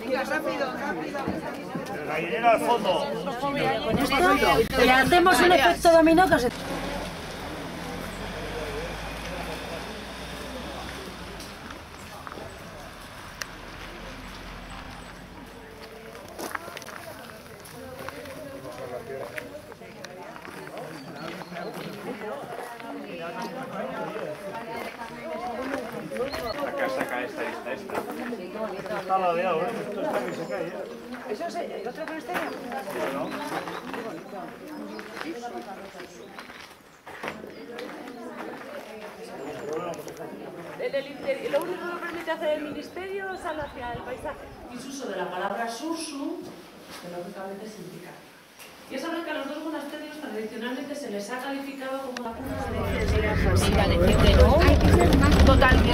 Venga, rápido, rápido. El gallinero al fondo. Con esto le hacemos un efecto dominó que se... Saca esta. Está ladeado, ¿eh? Esto está que se cae, ¿eh? ¿Eso es el otro que está ahí? ¿No? Lo único que permite hacer el ministerio es hacia el paisaje. Y su uso de la palabra sursum, que lógicamente significa. Y es saber que a los dos monasterios tradicionalmente se les ha calificado como la punta de... Totalmente.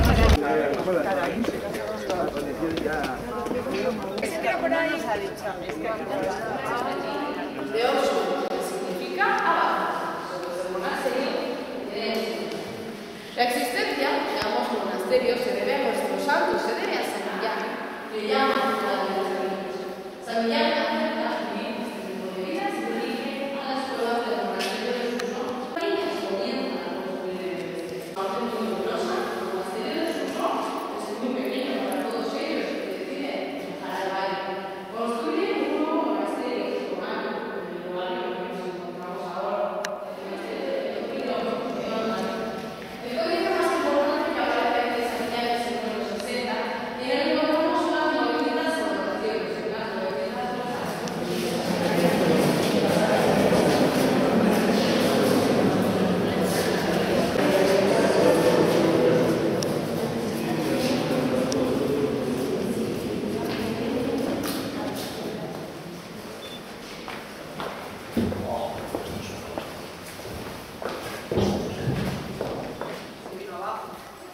Es que por ahí nos ha dicho. De ocho, que significa abajo. El monasterio tiene... La existencia de ambos monasterios se debe a nuestros santos, se debe a San Millán, que llaman a la vida. San Millán acepta vivir este tipo de vida y se dirige a las escuelas del monasterio de Susón. Ellas comienzan a construir el este. Aunque muy numerosa, el monasterio de Susón es muy pequeño para todos ellos que deciden dejar el baile. Construyen un nuevo monasterio romano en el lugar en el que nos encontramos ahora. El monasterio de Pino. El códice más importante que aparece en San Millán es el número 60 y en el que encontramos unas 900 anotaciones, unas 900 cosas.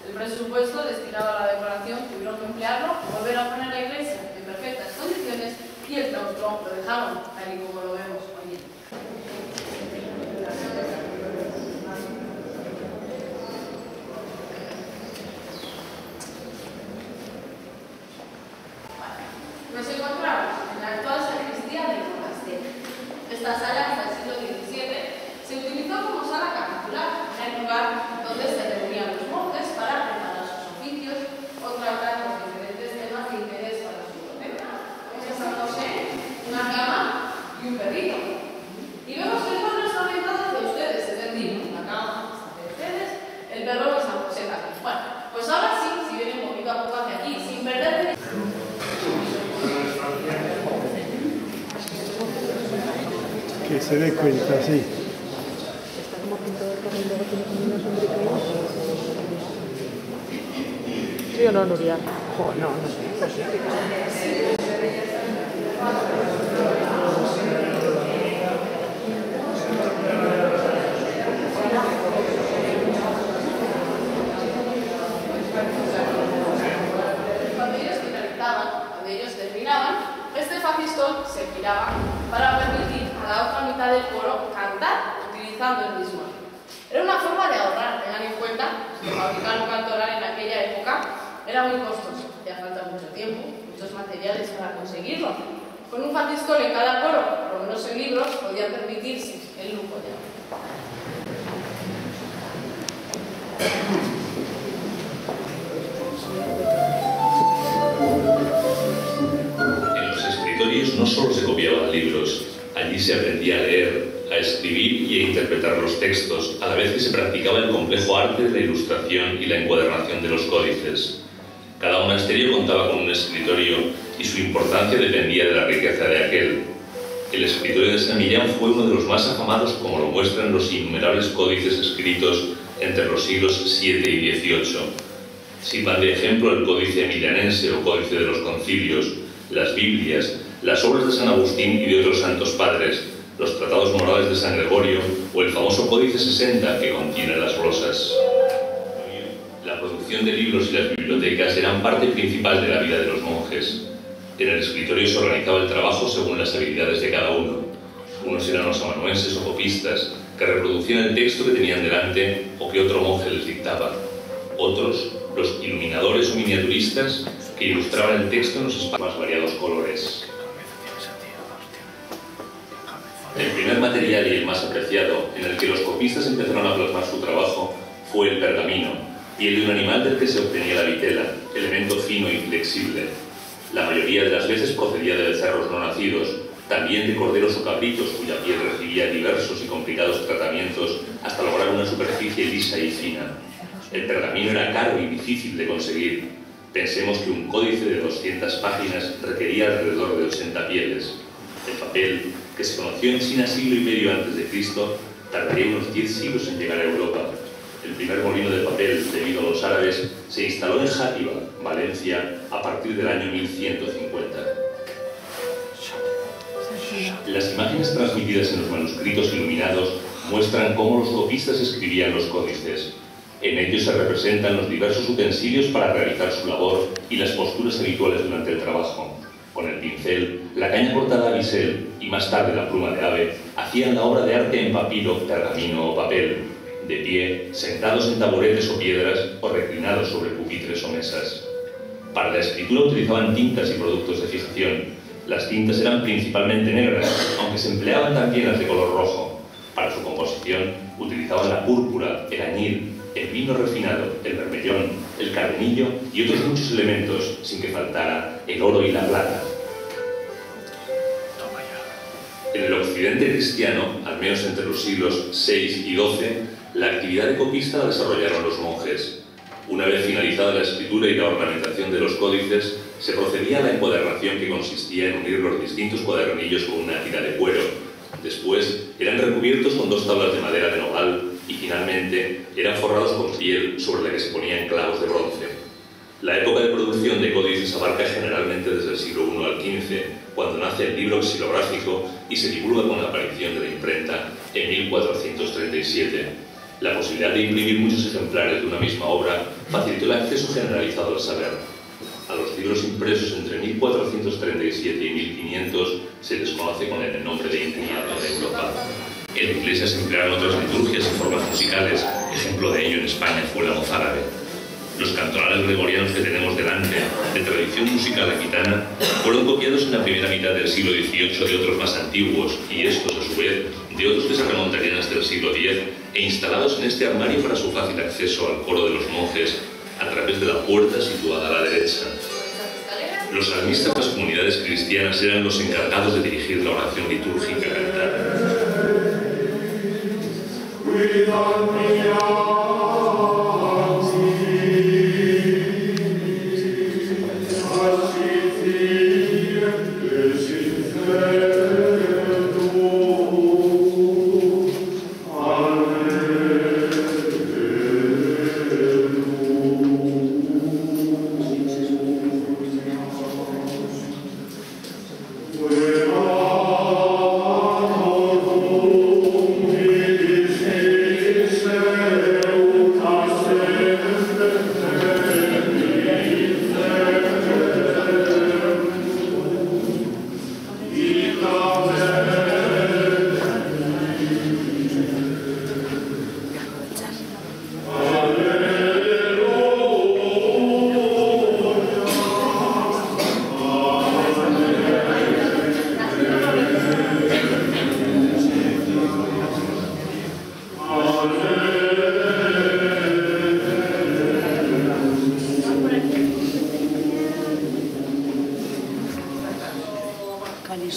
El presupuesto destinado a la decoración tuvieron que emplearlo, volver a poner la iglesia en perfectas condiciones y el claustro lo dejaron tal y como lo vemos hoy en día. Nos encontramos en la actual sacristía del monasterio. Esta sala hasta el siglo XVII se utilizó como sala capitular, en el lugar donde se reunían los monjes para preparar sus oficios o tratar los diferentes temas de interés para su orden. Vemos a San José, una cama y un perrito. Y vemos que el cuadro está orientado hacia ustedes, es decir, la cama está hacia ustedes, el perro de San José también. Bueno, pues ahora sí, si vienen poquito a poco hacia aquí, sin perder... Que se dé cuenta, sí. Está como pintado el carro y luego tiene como una sombrita ahí. ¿Sí o no, Nuria? Oh, no, no sé. Pues sí. Cuando ellos finalizaban, cuando ellos terminaban, este facistol se giraba para permitir a la otra mitad del coro cantar utilizando el mismo ritmo. Era una forma de ahorrar, tengan en cuenta que fabricar un cantoral en aquella época era muy costoso, hacía falta mucho tiempo, muchos materiales para conseguirlo. Con un facistol en cada coro, por lo menos en libros, podían permitirse el lujo de ahorrar. En los escritorios no solo se copiaban libros, allí se aprendía a leer, a escribir y a interpretar los textos, a la vez que se practicaba el complejo arte de la ilustración y la encuadernación de los códices. Cada monasterio contaba con un escritorio y su importancia dependía de la riqueza de aquel. El escritorio de San Millán fue uno de los más afamados, como lo muestran los innumerables códices escritos entre los siglos VII y XVIII. Sirvan de ejemplo el Códice Emilianense o Códice de los Concilios, las Biblias, las obras de San Agustín y de otros santos padres, los tratados morales de San Gregorio o el famoso Códice 60 que contiene las glosas. La producción de libros y las bibliotecas eran parte principal de la vida de los monjes. En el escritorio se organizaba el trabajo según las habilidades de cada uno. Unos eran los amanuenses o copistas, que reproducían el texto que tenían delante o que otro monje les dictaba. Otros, los iluminadores o miniaturistas que ilustraban el texto en los más variados colores. El primer material y el más apreciado en el que los copistas empezaron a plasmar su trabajo fue el pergamino, piel de un animal del que se obtenía la vitela, elemento fino y flexible. La mayoría de las veces procedía de becerros no nacidos, también de corderos o cabritos cuya piel recibía diversos y complicados tratamientos hasta lograr una superficie lisa y fina. El pergamino era caro y difícil de conseguir. Pensemos que un códice de 200 páginas requería alrededor de 80 pieles. El papel, que se conoció en China siglo y medio antes de Cristo, tardaría unos 10 siglos en llegar a Europa. El primer molino de papel, debido a los árabes, se instaló en Játiva, Valencia, a partir del año 1150. Las imágenes transmitidas en los manuscritos iluminados muestran cómo los copistas escribían los códices. En ellos se representan los diversos utensilios para realizar su labor y las posturas habituales durante el trabajo. Con el pincel, la caña cortada a bisel y más tarde la pluma de ave hacían la obra de arte en papiro, pergamino o papel, de pie, sentados en taburetes o piedras o reclinados sobre pupitres o mesas. Para la escritura utilizaban tintas y productos de fijación. Las tintas eran principalmente negras, aunque se empleaban también las de color rojo. Para su composición utilizaban la púrpura, el añil, el vino refinado, el bermellón, el cardenillo y otros muchos elementos, sin que faltara el oro y la plata. En el occidente cristiano, al menos entre los siglos VI y XII, la actividad de copista la desarrollaron los monjes. Una vez finalizada la escritura y la ornamentación de los códices, se procedía a la encuadernación, que consistía en unir los distintos cuadernillos con una tira de cuero. Después eran recubiertos con 2 tablas de madera de nogal y finalmente eran forrados con piel sobre la que se ponían clavos de bronce. La época de producción de códices abarca generalmente desde el siglo I al XV, cuando nace el libro xilográfico y se divulga con la aparición de la imprenta en 1437. La posibilidad de imprimir muchos ejemplares de una misma obra facilitó el acceso generalizado al saber. A los libros impresos entre 1437 y 1500 se les conoce con el nombre de Inteniado de Europa. En la Iglesia se emplearon otras liturgias y formas musicales. Ejemplo de ello en España fue la mozárabe. Los cantorales gregorianos que tenemos delante, de tradición musical aquitana, fueron copiados en la primera mitad del siglo XVIII de otros más antiguos, y estos, a su vez, de otros que se remontarían hasta el siglo X, e instalados en este armario para su fácil acceso al coro de los monjes, a través de la puerta situada a la derecha. Los salmistas de las comunidades cristianas eran los encargados de dirigir la oración litúrgica cantada.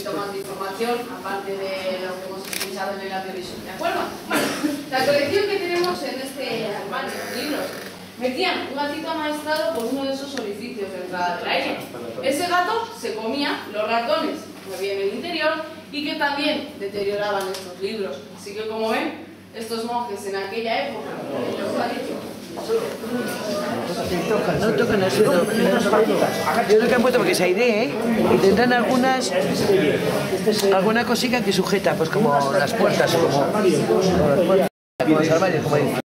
Tomando información, aparte de lo que hemos escuchado en el audiovisual, ¿de acuerdo? Bueno, la colección que tenemos en este armario de libros, metían un gatito amaestrado por uno de esos orificios de entrada del aire. Ese gato se comía los ratones que había en el interior y que también deterioraban estos libros. Así que, como ven, estos monjes en aquella época, No tocan así, yo creo que han puesto porque se aire, y tendrán alguna cosita que sujeta, pues como las puertas o como los armarios, como